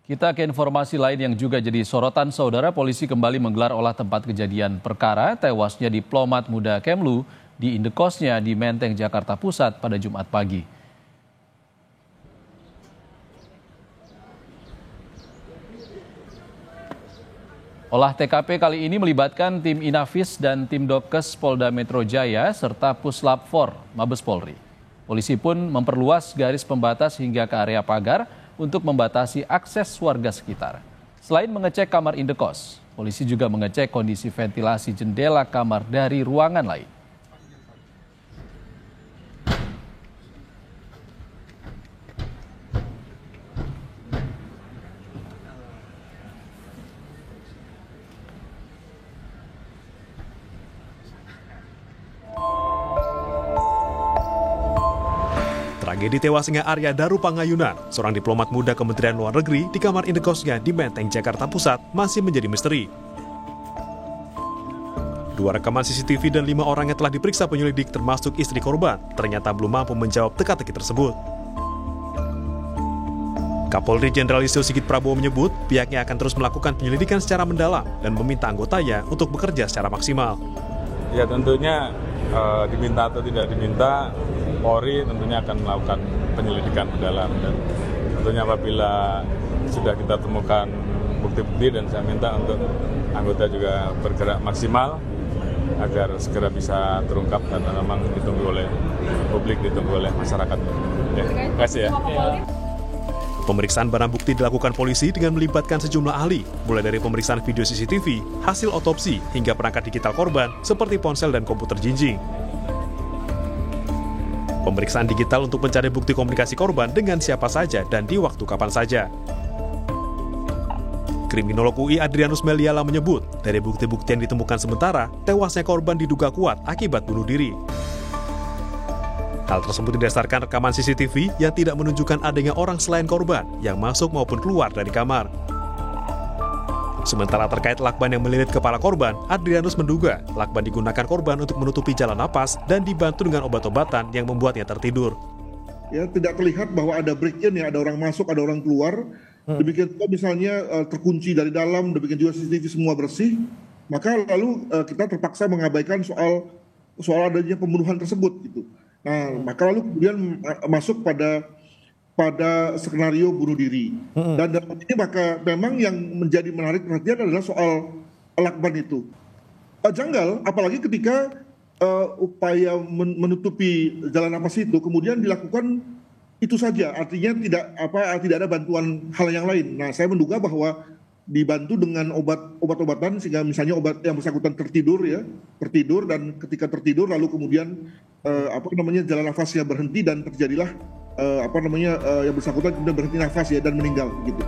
Kita ke informasi lain yang juga jadi sorotan, saudara. Polisi kembali menggelar olah tempat kejadian perkara tewasnya diplomat muda Kemlu di indekosnya di Menteng, Jakarta Pusat pada Jumat pagi. Olah TKP kali ini melibatkan tim Inafis dan tim Dokes Polda Metro Jaya serta Puslap 4 Mabes Polri. Polisi pun memperluas garis pembatas hingga ke area pagar untuk membatasi akses warga sekitar. Selain mengecek kamar indekos, polisi juga mengecek kondisi ventilasi jendela kamar dari ruangan lain. Tragedi tewasnya Arya Daru Pangayunan, seorang diplomat muda Kementerian Luar Negeri di kamar indekosnya di Menteng, Jakarta Pusat masih menjadi misteri. 2 rekaman CCTV dan 5 orang yang telah diperiksa penyelidik termasuk istri korban ternyata belum mampu menjawab teka-teki tersebut. Kapolri Jenderal Listio Sigit Prabowo menyebut pihaknya akan terus melakukan penyelidikan secara mendalam dan meminta anggotanya untuk bekerja secara maksimal. Ya tentunya diminta atau tidak diminta, Polri tentunya akan melakukan penyelidikan mendalam dan tentunya apabila sudah kita temukan bukti-bukti dan saya minta untuk anggota juga bergerak maksimal agar segera bisa terungkap dan memang ditunggu oleh publik, ditunggu oleh masyarakat. Ya, terima kasih ya. Pemeriksaan barang bukti dilakukan polisi dengan melibatkan sejumlah ahli, mulai dari pemeriksaan video CCTV, hasil otopsi, hingga perangkat digital korban seperti ponsel dan komputer jinjing. Pemeriksaan digital untuk mencari bukti komunikasi korban dengan siapa saja dan di waktu kapan saja. Kriminolog UI Adrianus Meliala menyebut, dari bukti-bukti yang ditemukan sementara, tewasnya korban diduga kuat akibat bunuh diri. Hal tersebut didasarkan rekaman CCTV yang tidak menunjukkan adanya orang selain korban yang masuk maupun keluar dari kamar. Sementara terkait lakban yang melilit kepala korban, Adrianus menduga lakban digunakan korban untuk menutupi jalan napas dan dibantu dengan obat-obatan yang membuatnya tertidur. Ya, tidak terlihat bahwa ada break-in, ya, ada orang masuk, ada orang keluar. Demikian juga misalnya terkunci dari dalam, demikian juga CCTV semua bersih. Maka lalu kita terpaksa mengabaikan soal adanya pembunuhan tersebut gitu. Nah, maka lalu kemudian masuk pada skenario bunuh diri. Dan dalam ini maka memang yang menjadi menarik perhatian adalah soal lakban itu. Janggal, apalagi ketika upaya menutupi jalan napas itu kemudian dilakukan itu saja, artinya tidak ada bantuan hal yang lain. Nah, saya menduga bahwa dibantu dengan obat-obatan sehingga misalnya obat yang bersangkutan tertidur dan ketika tertidur lalu kemudian jalan nafasnya berhenti dan terjadilah yang bersangkutan kemudian berhenti nafas dan meninggal gitu.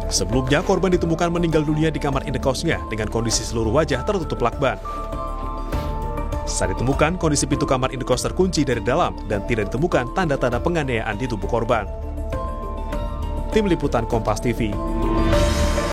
Sebelumnya korban ditemukan meninggal dunia di kamar indekosnya dengan kondisi seluruh wajah tertutup lakban. Saat ditemukan, kondisi pintu kamar indekos terkunci dari dalam dan tidak ditemukan tanda-tanda penganiayaan di tubuh korban. Tim Liputan Kompas TV.